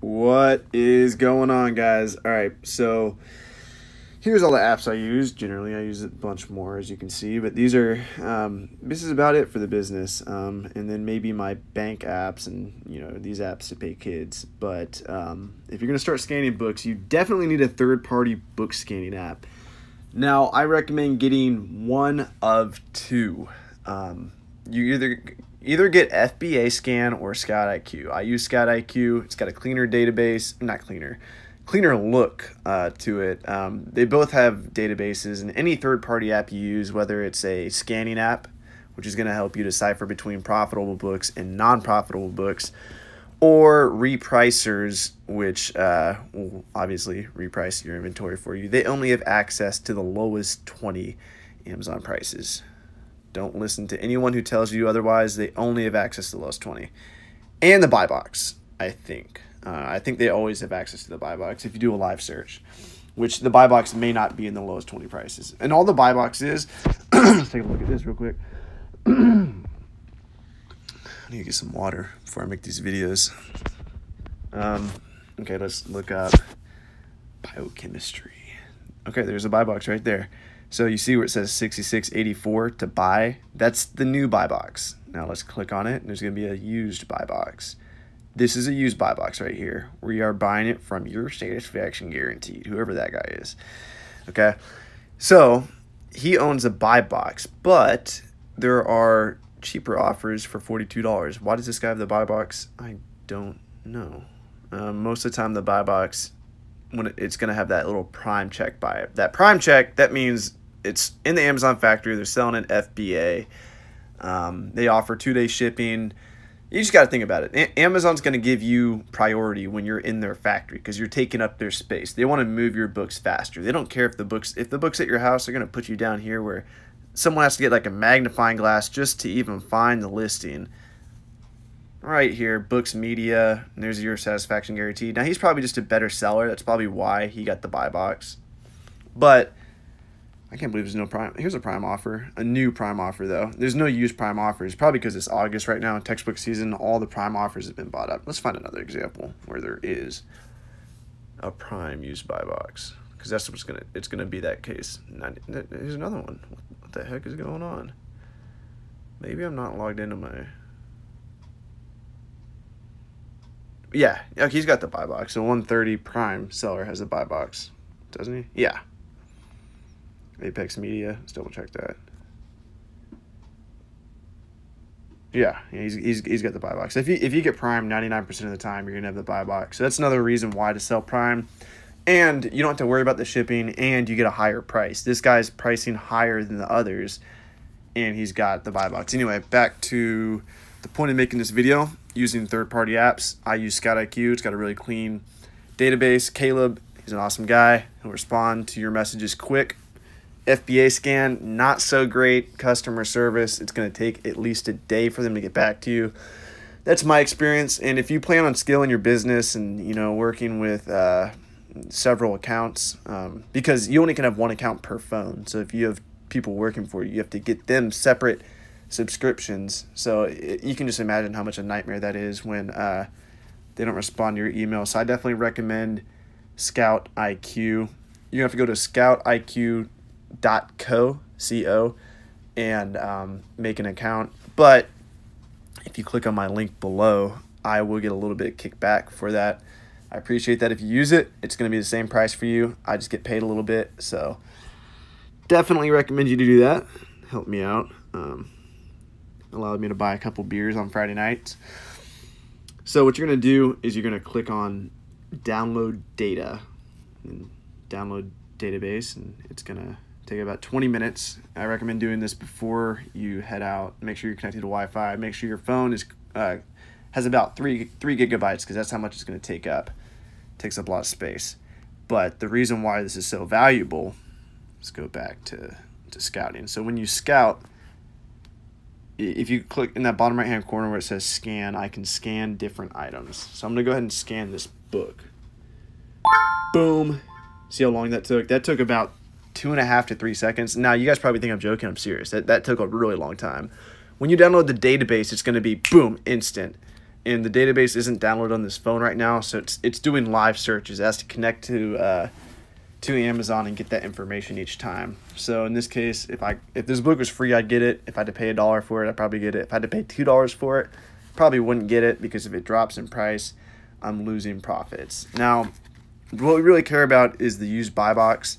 What is going on, guys? All right, so here's all the apps I use. Generally, I use a bunch more, as you can see, but these are this is about it for the business. And then maybe my bank apps and these apps to pay kids. But if you're gonna start scanning books, you definitely need a third-party book scanning app. Now, I recommend getting one of two. You either get FBA Scan or ScoutIQ. I use ScoutIQ. It's got a cleaner database, cleaner look to it. They both have databases, and any third-party app you use, whether it's a scanning app, which is going to help you decipher between profitable books and non-profitable books, or repricers, which will obviously reprice your inventory for you. They only have access to the lowest 20 Amazon prices. Don't listen to anyone who tells you otherwise. They only have access to the lowest 20. And the buy box, I think. I think they always have access to the buy box if you do a live search, which the buy box may not be in the lowest 20 prices. And all the buy box is, let's take a look at this real quick. I need to get some water before I make these videos. Okay, let's look up biochemistry. Okay, there's a buy box right there. So you see where it says $66.84 to buy? That's the new buy box. Now let's click on it, and there's going to be a used buy box. This is a used buy box right here. We are buying it from your satisfaction guaranteed, whoever that guy is. Okay, so he owns a buy box, but there are cheaper offers for $42. Why does this guy have the buy box? I don't know. Most of the time the buy box, when it's going to have that little prime check by it. That prime check, that means it's in the Amazon factory. They're selling it FBA. They offer 2-day shipping. You just got to think about it. Amazon's going to give you priority when you're in their factory because you're taking up their space. They want to move your books faster. They don't care if the books at your house, they're going to put you down here where someone has to get like a magnifying glass just to even find the listing. Right here, books, media, and there's your satisfaction guarantee. Now, he's probably just a better seller. That's probably why he got the buy box. But I can't believe there's no prime. Here's a prime offer, a new prime offer, though. There's no used prime offers, probably because it's August right now in textbook season. All the prime offers have been bought up. Let's find another example where there is a prime used buy box, because that's what's it's gonna be that case. Here's another one. What the heck is going on? Maybe I'm not logged into my... Yeah, okay, he's got the buy box. So 130 prime seller has a buy box, doesn't he? Yeah. Apex Media, let's double check that. Yeah, he's got the buy box. If you get prime 99% of the time, you're gonna have the buy box. So that's another reason why to sell prime. And you don't have to worry about the shipping, and you get a higher price. This guy's pricing higher than the others, and he's got the buy box. Anyway, back to the point of making this video. Using third-party apps, I use ScoutIQ. It's got a really clean database. Caleb, he's an awesome guy. He'll respond to your messages quick. FBA Scan, not so great customer service. It's going to take at least a day for them to get back to you. That's my experience. And if you plan on scaling your business and working with several accounts, because you only can have one account per phone. So if you have people working for you, you have to get them separate subscriptions. So you can just imagine how much a nightmare that is when they don't respond to your email. So I definitely recommend ScoutIQ. You have to go to scoutiq.co and make an account. But if you click on my link below, I will get a little bit of kickback for that. I appreciate that. If you use it, it's going to be the same price for you. I just get paid a little bit. So definitely recommend you to do that. Help me out. Allowed me to buy a couple beers on Friday nights. So what you're going to do is you're going to click on download data and download database, and it's going to take about 20 minutes. I recommend doing this before you head out. Make sure you're connected to Wi-Fi. Make sure your phone is has about 3 gigabytes, because that's how much it's going to take up. It takes up a lot of space. But the reason why this is so valuable, let's go back to scouting. So when you scout, if you click in that bottom right hand corner where it says scan, I can scan different items. So I'm gonna go ahead and scan this book. Boom. See how long that took? That took about 2.5 to 3 seconds. Now you guys probably think I'm joking. I'm serious. That took a really long time. When you download the database, it's gonna be boom, instant. and the database isn't downloaded on this phone right now, so it's doing live searches. It has to connect to Amazon and get that information each time. So in this case, if this book was free, I'd get it. If I had to pay $1 for it, I'd probably get it. If I had to pay $2 for it, probably wouldn't get it, because if it drops in price, I'm losing profits. Now, what we really care about is the used buy box.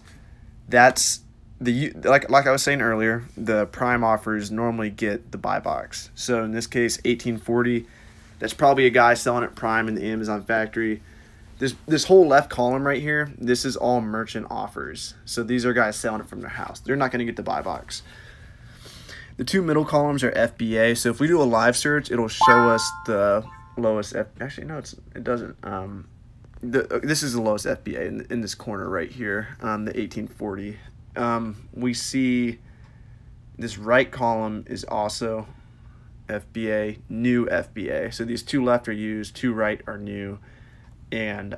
That's like I was saying earlier, the prime offers normally get the buy box. So in this case, 1840, that's probably a guy selling it prime in the Amazon factory. This whole left column right here, this is all merchant offers. So these are guys selling it from their house. They're not going to get the buy box. The two middle columns are FBA. So if we do a live search, it'll show us the lowest. Actually, no, it doesn't. This is the lowest FBA in this corner right here, the 1840. We see this right column is also FBA, new FBA. So these two left are used, two right are new. And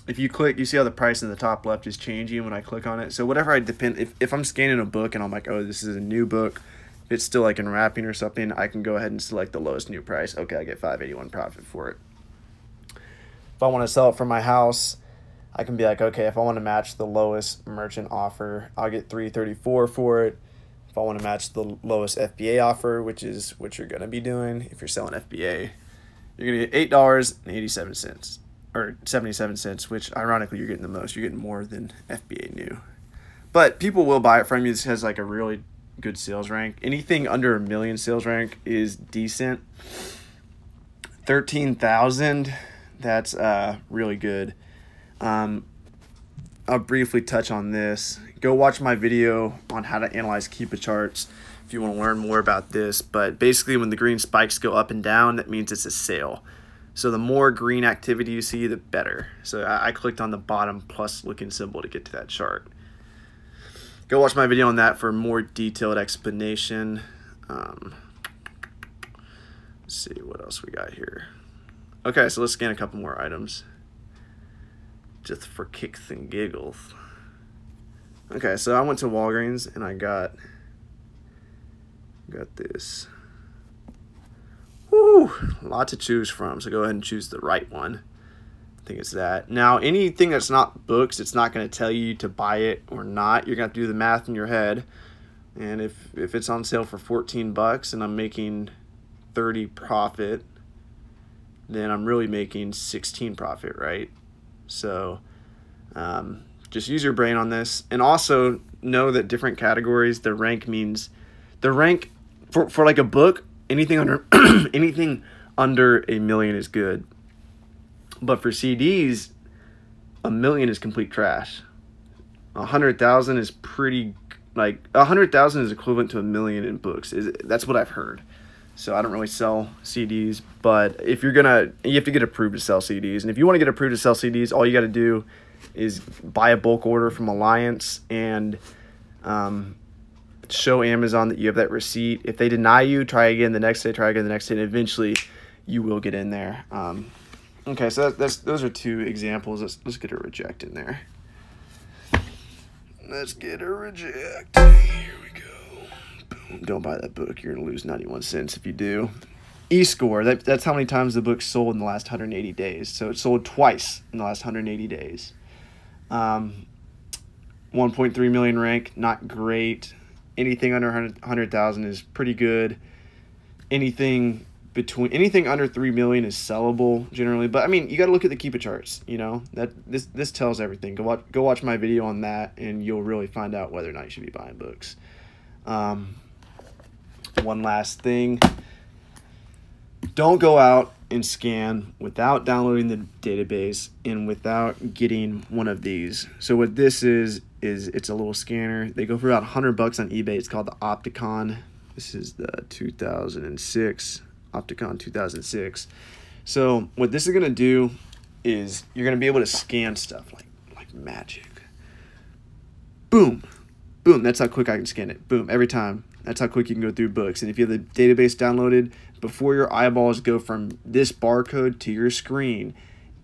if you click, you see how the price in the top left is changing when I click on it. So whatever if I'm scanning a book and I'm like, oh, this is a new book, if it's still like in wrapping or something, I can go ahead and select the lowest new price. Okay, I get $5.81 profit for it. If I want to sell it from my house, I can be like, okay, if I want to match the lowest merchant offer, I'll get $3.34 for it. If I want to match the lowest FBA offer, which is what you're going to be doing if you're selling FBA, you're going to get $8.87 or 77 cents, which ironically you're getting the most. You're getting more than FBA new. But people will buy it from you. This has like a really good sales rank. Anything under 1 million sales rank is decent. 13,000, that's really good. I'll briefly touch on this. Go watch my video on how to analyze Keepa Charts if you want to learn more about this. But basically, when the green spikes go up and down, that means it's a sale. So the more green activity you see, the better. So I clicked on the bottom plus looking symbol to get to that chart. Go watch my video on that for a more detailed explanation. Let's see what else we got here. Okay, so let's scan a couple more items, just for kicks and giggles. Okay, so I went to Walgreens and I got this. Woo, a lot to choose from, so go ahead and choose the right one. I think it's that. Now, anything that's not books, it's not going to tell you to buy it or not. You're going to have to do the math in your head. And if it's on sale for 14 bucks and I'm making 30 profit, then I'm really making 16 profit, right? So just use your brain on this. And also know that different categories, the rank for like a book, anything under anything under 1 million is good. But for CDs, 1 million is complete trash. 100,000 is pretty, like 100,000 is equivalent to 1 million in books. That's what I've heard. So I don't really sell CDs, but if you have to get approved to sell CDs. And if you want to get approved to sell CDs, all you got to do is buy a bulk order from Alliance and show Amazon that you have that receipt. If they deny you, try again the next day, and eventually you will get in there. Okay, so those are two examples. Let's get a reject in there. Let's get a reject. Here we go. Boom. Don't buy that book. You're going to lose 91 cents if you do. E-score, that's how many times the book sold in the last 180 days. So it sold twice in the last 180 days. 1.3 million rank, not great. Anything under 100,000 is pretty good. Anything under 3 million is sellable generally. But I mean, you got to look at the Keepa Charts. You know that this tells everything. Go watch my video on that, and you'll really find out whether or not you should be buying books. One last thing. Don't go out and scan without downloading the database and without getting one of these. So what this is it's a little scanner. They go for about $100 on eBay. It's called the Opticon. This is the 2006 Opticon 2006. So what this is going to do is you're going to be able to scan stuff like magic. Boom. Boom. That's how quick I can scan it. Boom. Every time. That's how quick you can go through books. And if you have the database downloaded, before your eyeballs go from this barcode to your screen,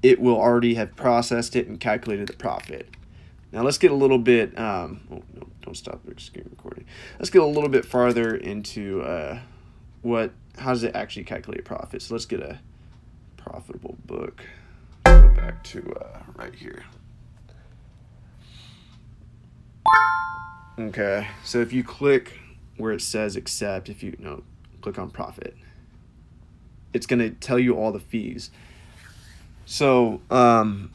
it will already have processed it and calculated the profit. Now let's get a little bit, oh, no, don't stop the screen recording. Let's get a little bit farther into how does it actually calculate profit? So let's get a profitable book. Go back to right here. Okay, so if you click where it says accept, if you click on profit, it's going to tell you all the fees. So the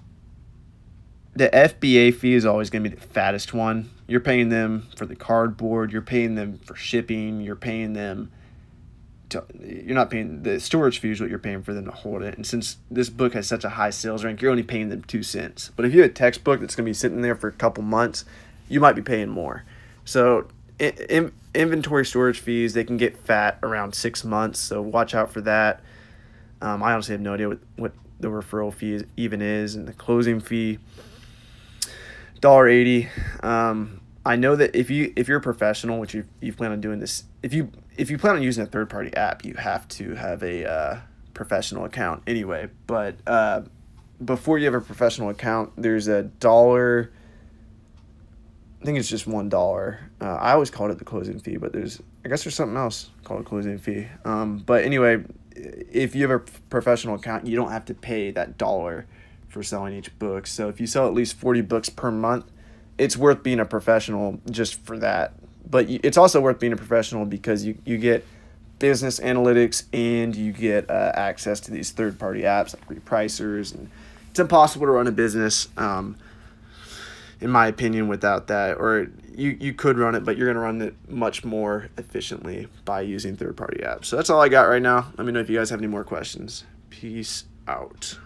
FBA fee is always going to be the fattest one. You're paying them for the cardboard, you're paying them for shipping, you're paying them to, you're not paying the storage fee is what you're paying for them to hold it. And since this book has such a high sales rank, you're only paying them 2 cents. But if you have a textbook that's going to be sitting there for a couple months, you might be paying more. So inventory storage fees, they can get fat around 6 months, so watch out for that. I honestly have no idea what the referral fee even is, and the closing fee, $1.80. I know that if you're a professional, which you plan on doing this, if you plan on using a third-party app, you have to have a professional account anyway. But before you have a professional account, there's $1. I think it's just $1. I always called it the closing fee, but I guess there's something else called a closing fee. But anyway, if you have a professional account, you don't have to pay that $1 for selling each book. So if you sell at least 40 books per month, it's worth being a professional just for that. But it's also worth being a professional because you get business analytics and you get access to these third-party apps like repricers, and it's impossible to run a business, in my opinion, without that. Or you could run it, but you're going to run it much more efficiently by using third-party apps. So that's all I got right now. Let me know if you guys have any more questions. Peace out.